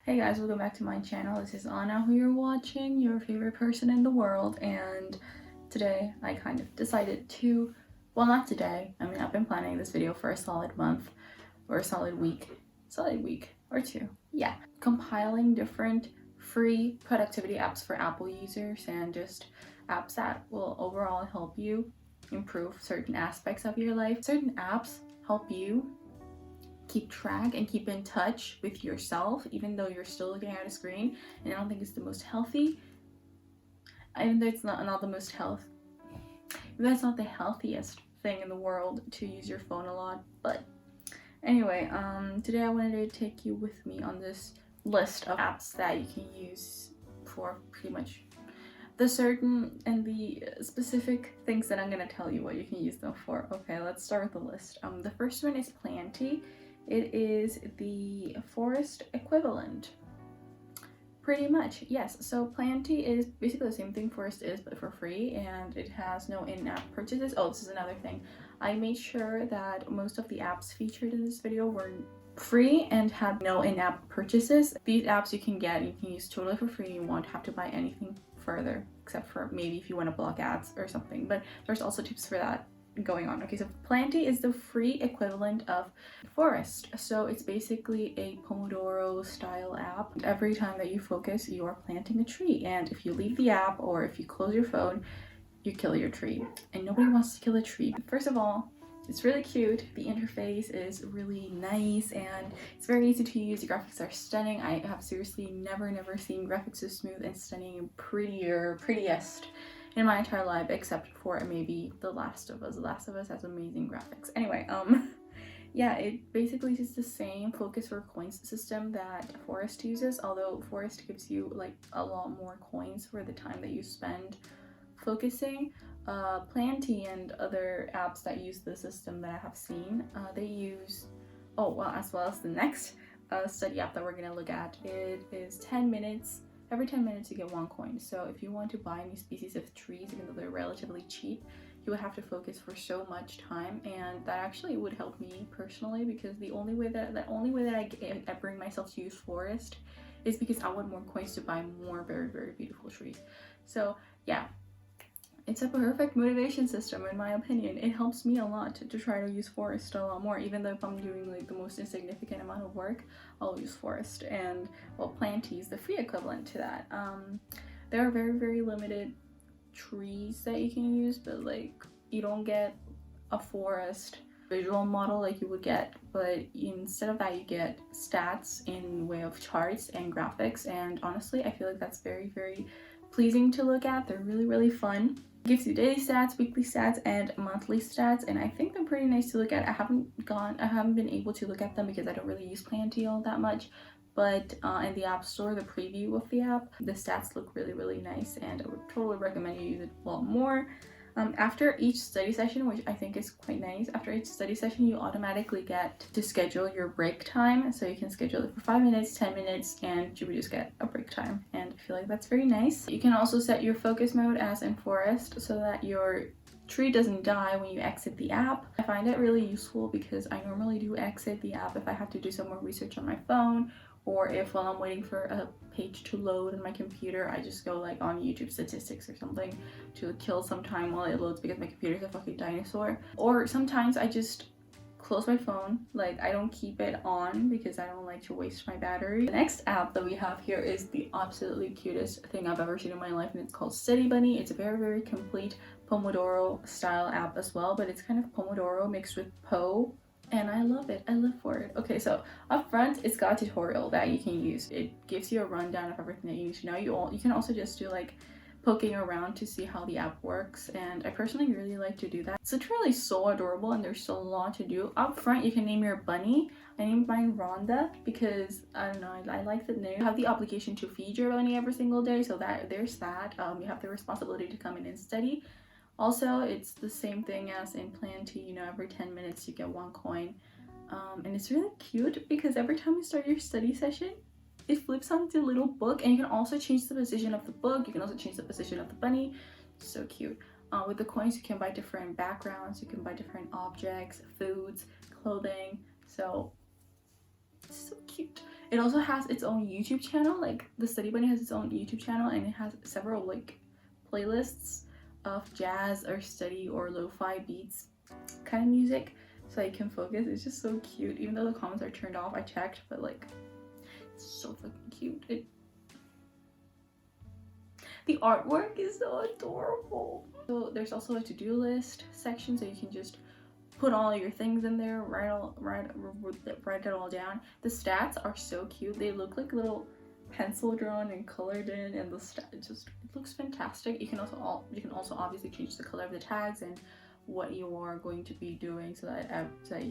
Hey guys, welcome back to my channel. This is Anna who you're watching, your favorite person in the world, and today I kind of decided to, well, not today, I mean I've been planning this video for a solid month or a solid week or two, yeah, compiling different free productivity apps for Apple users and just apps that will overall help you improve certain aspects of your life. Certain apps help you keep track and keep in touch with yourself even though you're still looking at a screen, and I don't think it's the most healthy, even though it's not the most that's not the healthiest thing in the world to use your phone a lot. But anyway, today I wanted to take you with me on this list of apps that you can use for pretty much the certain and the specific things that I'm going to tell you what you can use them for. Okay, let's start with the list. The first one is Plantie. It is the forest equivalent. Pretty much, yes. So Plantie is basically the same thing Forest is, but for free, and it has no in-app purchases. Oh, this is another thing. I made sure that most of the apps featured in this video were free and had no in-app purchases. These apps you can use totally for free. You won't have to buy anything further, except for maybe if you want to block ads or something, but there's also tips for that going on. Okay, so Plantie is the free equivalent of Forest. So it's basically a Pomodoro style app. Every time that you focus, you are planting a tree, and if you leave the app or if you close your phone, you kill your tree, and nobody wants to kill a tree. First of all, it's really cute. The interface is really nice and it's very easy to use. The graphics are stunning. I have seriously never seen graphics so smooth and stunning and prettiest in my entire life, except for maybe The Last of Us. The Last of Us has amazing graphics. Anyway, yeah, it basically is the same focus for coins system that Forest uses, although Forest gives you like a lot more coins for the time that you spend focusing. Plantie and other apps that use the system that I have seen, they use, as well as the next study app that we're going to look at, it is 10 minutes. Every 10 minutes you get 1 coin. So if you want to buy new species of trees, even though they're relatively cheap, you would have to focus for so much time, and that actually would help me personally, because the only way that I bring myself to use Forest is because I want more coins to buy more very beautiful trees. So yeah, it's a perfect motivation system in my opinion. It helps me a lot to try to use Forest a lot more, even though if I'm doing like the most insignificant amount of work, I'll use Forest. And well, Plantie is the free equivalent to that. There are very limited trees that you can use, but like you don't get a forest visual model like you would get, but instead of that you get stats in way of charts and graphics, and honestly I feel like that's very pleasing to look at. They're really fun. It gives you daily stats, weekly stats, and monthly stats, and I think they're pretty nice to look at. I haven't been able to look at them because I don't really use Plantie all that much, but in the app store, the preview of the app, the stats look really nice, and I would totally recommend you use it a lot more. After each study session, which I think is quite nice, after each study session you automatically get to schedule your break time, so you can schedule it for 5 minutes, 10 minutes, and you would just get a break time, and I feel like that's very nice. You can also set your focus mode as in Forest so that your tree doesn't die when you exit the app. I find it really useful because I normally do exit the app if I have to do some more research on my phone, or if while I'm waiting for a page to load on my computer, I just go like on YouTube statistics or something to kill some time while it loads because my computer's a fucking dinosaur. Or sometimes I just close my phone, like I don't keep it on because I don't like to waste my battery. The next app that we have here is the absolutely cutest thing I've ever seen in my life, and it's called Study Bunny. It's a very complete Pomodoro style app as well, but it's kind of Pomodoro mixed with Poe, and I love it. I live for it. Okay, so up front it's got a tutorial that you can use. It gives you a rundown of everything that you need to know. You can also just do like poking around to see how the app works, and I personally really like to do that. It's literally so adorable and there's so a lot to do. Up front you can name your bunny. I named mine Rhonda because I don't know, I like the name. You have the obligation to feed your bunny every single day, so that there's that. You have the responsibility to come in and study. Also, it's the same thing as in Plantie, you know, every 10 minutes you get 1 coin. And it's really cute because every time you start your study session, it flips onto a little book, and you can also change the position of the book. You can also change the position of the bunny. So cute. With the coins, you can buy different backgrounds, you can buy different objects, foods, clothing. So it's so cute. It also has its own YouTube channel. Like the study bunny has its own YouTube channel, and it has several like playlists of jazz or study or lo-fi beats kind of music, so I can focus. It's just so cute. Even though the comments are turned off, I checked, but like it's so fucking cute. The artwork is so adorable. So there's also a to-do list section, so you can just put all your things in there, write it all down. The stats are so cute. They look like little pencil drawn and colored in, and it looks fantastic. You can also obviously change the color of the tags and what you are going to be doing, so that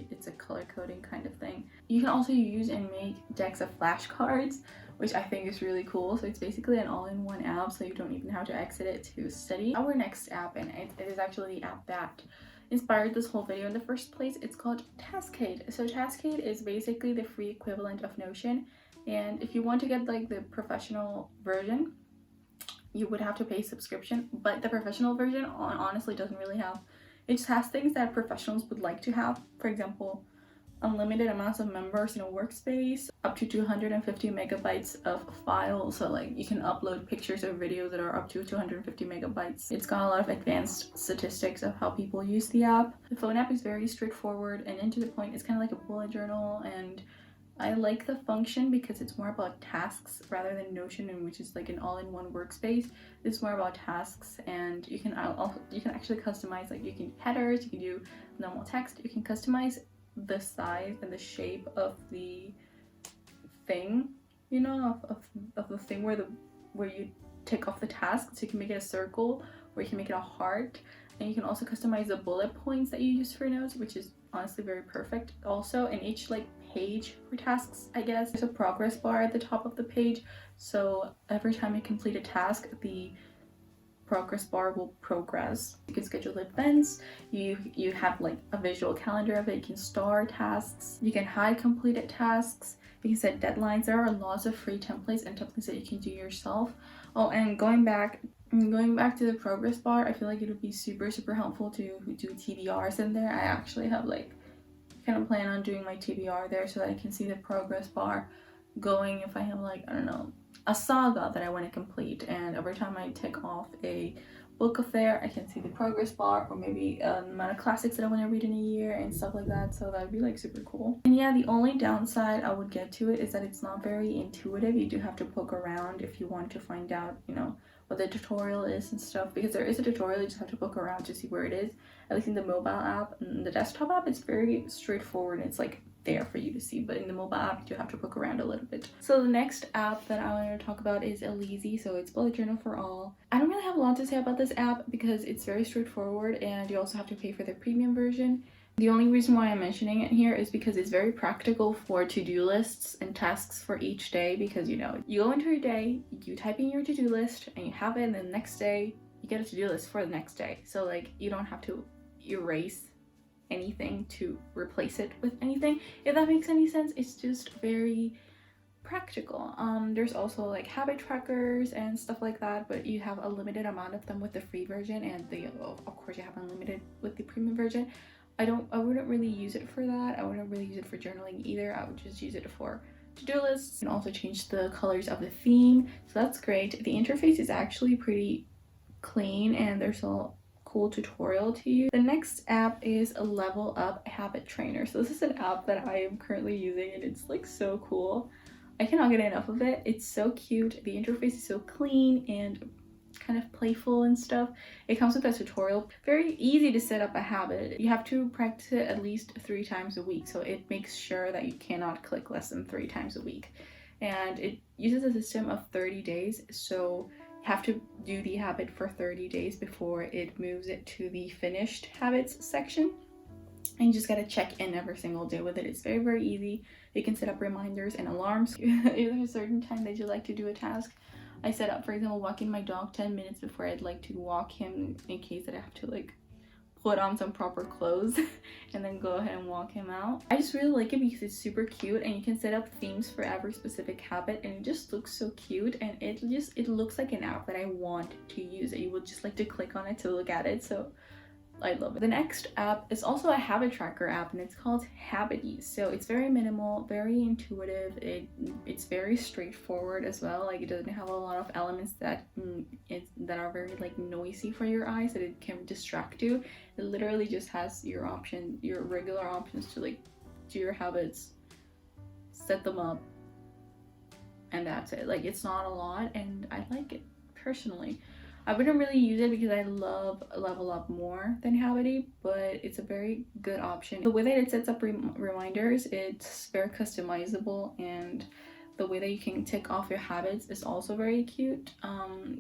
it's a color coding kind of thing. You can also use and make decks of flashcards, which I think is really cool. So it's basically an all-in-one app, so you don't even have to exit it to study. Our next app, and it is actually the app that inspired this whole video in the first place, it's called Taskade. So Taskade is basically the free equivalent of Notion, and if you want to get like the professional version, you would have to pay subscription. But the professional version honestly doesn't really have, it just has things that professionals would like to have. For example, unlimited amounts of members in a workspace, up to 250 megabytes of files, so like you can upload pictures or videos that are up to 250 megabytes. It's got a lot of advanced statistics of how people use the app. The phone app is very straightforward and to the point. It's kind of like a bullet journal, and I like the function because it's more about tasks rather than Notion, which is like an all-in-one workspace. It's more about tasks, and you can actually customize, like you can headers, you can do normal text, you can customize the size and the shape of the thing, you know, of the thing where you tick off the task. So you can make it a circle, or you can make it a heart, and you can also customize the bullet points that you use for notes, which is honestly very perfect. Also, in each like page for tasks, I guess, there's a progress bar at the top of the page, so every time you complete a task, the progress bar will progress. You can schedule events, you have like a visual calendar of it, you can star tasks, you can hide completed tasks, you can set deadlines. There are lots of free templates and templates that you can do yourself. Oh, and going back to the progress bar, I feel like it would be super helpful to do TBRs in there. I actually have like kind of plan on doing my TBR there so that I can see the progress bar going if I have like, I don't know, a saga that I want to complete, and every time I tick off a book of there, I can see the progress bar, or maybe an amount of classics that I want to read in a year and stuff like that. So that would be like super cool. And yeah, the only downside I would get to it is that it's not very intuitive. You do have to poke around if you want to find out, you know, what the tutorial is and stuff, because there is a tutorial. You just have to poke around to see where it is. At least in the mobile app. And the desktop app, it's very straightforward. It's like there for you to see, but in the mobile app you do have to poke around a little bit. So the next app that I want to talk about is Elisi. So it's bullet journal for all. I don't really have a lot to say about this app because it's very straightforward, and you also have to pay for the premium version. The only reason why I'm mentioning it here is because it's very practical for to-do lists and tasks for each day, because you know, you go into your day, you type in your to-do list and you have it, and then the next day you get a to-do list for the next day. So like you don't have to erase anything to replace it with anything, if that makes any sense. It's just very practical. There's also like habit trackers and stuff like that, but you have a limited amount of them with the free version, and of course you have unlimited with the premium version. I wouldn't really use it for that. I wouldn't really use it for journaling either. I would just use it for to-do lists. You can also change the colors of the theme, so that's great. The interface is actually pretty clean, and there's a cool tutorial to use. The next app is a Level Up Habit Trainer. So this is an app that I am currently using, and it's like so cool. I cannot get enough of it. It's so cute. The interface is so clean and kind of playful and stuff. It comes with a tutorial. Very easy to set up a habit. You have to practice it at least 3 times a week, so it makes sure that you cannot click less than 3 times a week. And it uses a system of 30 days, so have to do the habit for 30 days before it moves it to the finished habits section, and you just gotta check in every single day with it. It's very easy. You can set up reminders and alarms. If there's a certain time that you like to do a task, I set up, for example, walking my dog 10 minutes before I'd like to walk him, in case that I have to like put on some proper clothes and then go ahead and walk him out. I just really like it because it's super cute, and you can set up themes for every specific habit, and it just looks so cute, and it looks like an app that I want to use. You would just like to click on it to look at it. So I love it. The next app is also a habit tracker app, and it's called Habitty. So it's very minimal, very intuitive. It's very straightforward as well. Like, it doesn't have a lot of elements that that are very like noisy for your eyes, that it can distract you. It literally just has your regular options to like do your habits, set them up, and that's it. Like, it's not a lot, and I like it personally. I wouldn't really use it because I love Level Up more than Habitty, but it's a very good option. The way that it sets up reminders, it's very customizable, and the way that you can tick off your habits is also very cute,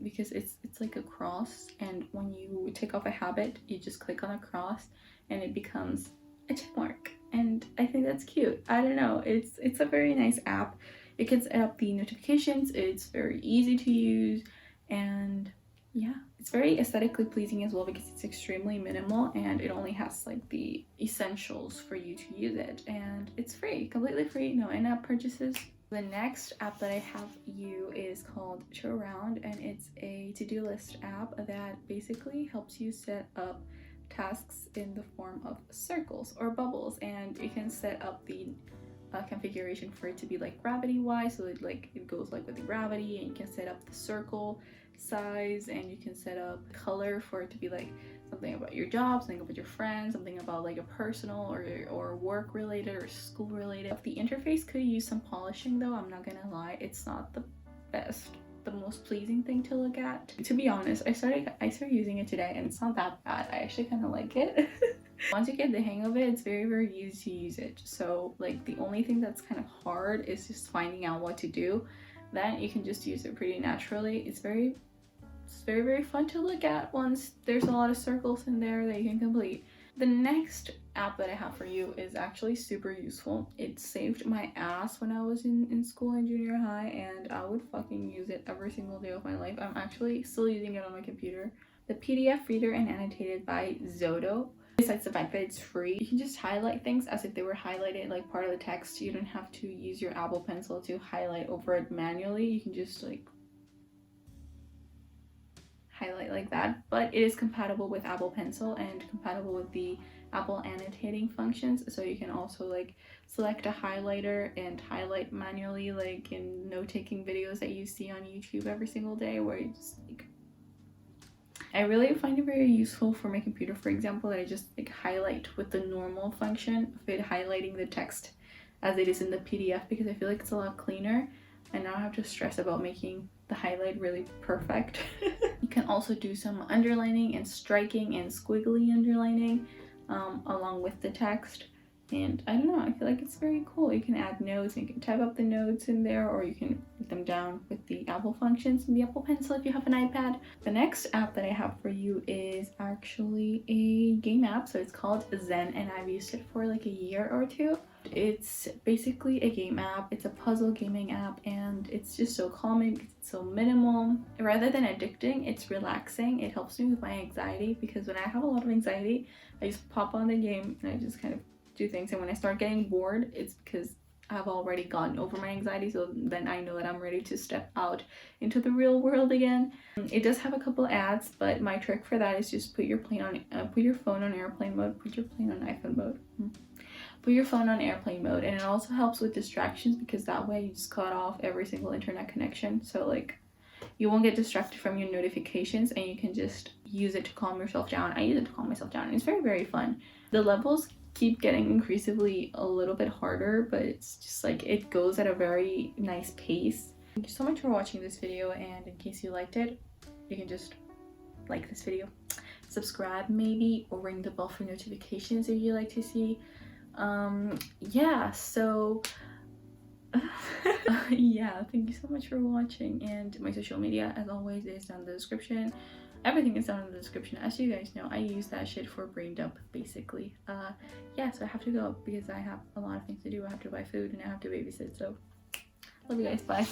because it's like a cross, and when you tick off a habit, you just click on a cross and it becomes a check mark, and I think that's cute. I don't know, it's a very nice app. It can set up the notifications, it's very easy to use, and yeah, it's very aesthetically pleasing as well because it's extremely minimal and it only has like the essentials for you to use it, and it's free, completely free, no in-app purchases. The next app that I have you is called To Around, and it's a to-do list app that basically helps you set up tasks in the form of circles or bubbles, and you can set up the configuration for it to be like gravity wise, so it goes like with the gravity, and you can set up the circle size, and you can set up color for it to be like something about your job, something about your friends, something about like a personal or work related or school related. The interface could use some polishing though, I'm not gonna lie, it's not the best, the most pleasing thing to look at. To be honest, I started using it today and it's not that bad. I actually kind of like it. Once you get the hang of it, it's very, very easy to use it. So like the only thing that's kind of hard is just finding out what to do. Then you can just use it pretty naturally. It's very, very fun to look at once there's a lot of circles in there that you can complete. The next app that I have for you is actually super useful. It saved my ass when I was in school in junior high, and I would fucking use it every single day of my life. I'm actually still using it on my computer. The PDF Reader and Annotated by Xodo. Besides the fact that it's free, you can just highlight things as if they were highlighted like part of the text. You don't have to use your Apple Pencil to highlight over it manually. You can just like highlight like that, but it is compatible with Apple Pencil and compatible with the Apple annotating functions, so you can also like select a highlighter and highlight manually, like in note-taking videos that you see on YouTube every single day, where you just like, I really find it very useful for my computer, for example, that I just like highlight with the normal function of it highlighting the text as it is in the PDF, because I feel like it's a lot cleaner and I don't have to stress about making the highlight really perfect. You can also do some underlining and striking and squiggly underlining along with the text, and I don't know, I feel like it's very cool. You can add notes and you can type up the notes in there, or you can put them down with the Apple functions and the Apple Pencil if you have an iPad. The next app that I have for you is actually a game app, so it's called Zen, and I've used it for like a year or two. It's basically a game app. It's a puzzle gaming app, and it's just so calming because it's so minimal. Rather than addicting, it's relaxing. It helps me with my anxiety, because when I have a lot of anxiety, I just pop on the game and I just kind of do things, and when I start getting bored, it's because I've already gotten over my anxiety, so then I know that I'm ready to step out into the real world again. It does have a couple ads, but my trick for that is just put your phone on airplane mode, put your phone on iPhone mode. Put your phone on airplane mode, and it also helps with distractions, because that way you just cut off every single internet connection, so like you won't get distracted from your notifications, and you can just use it to calm yourself down. I use it to calm myself down, and it's very, very fun. The levels keep getting increasingly a little bit harder, but it's just like it goes at a very nice pace. Thank you so much for watching this video, and in case you liked it, you can just like this video, subscribe maybe, or ring the bell for notifications if you like to see. Yeah, so yeah, thank you so much for watching, and my social media as always is down in the description. Everything is down in the description. As you guys know, I use that shit for brain dump basically. Yeah, so I have to go because I have a lot of things to do. I have to buy food and I have to babysit, so love you guys, bye.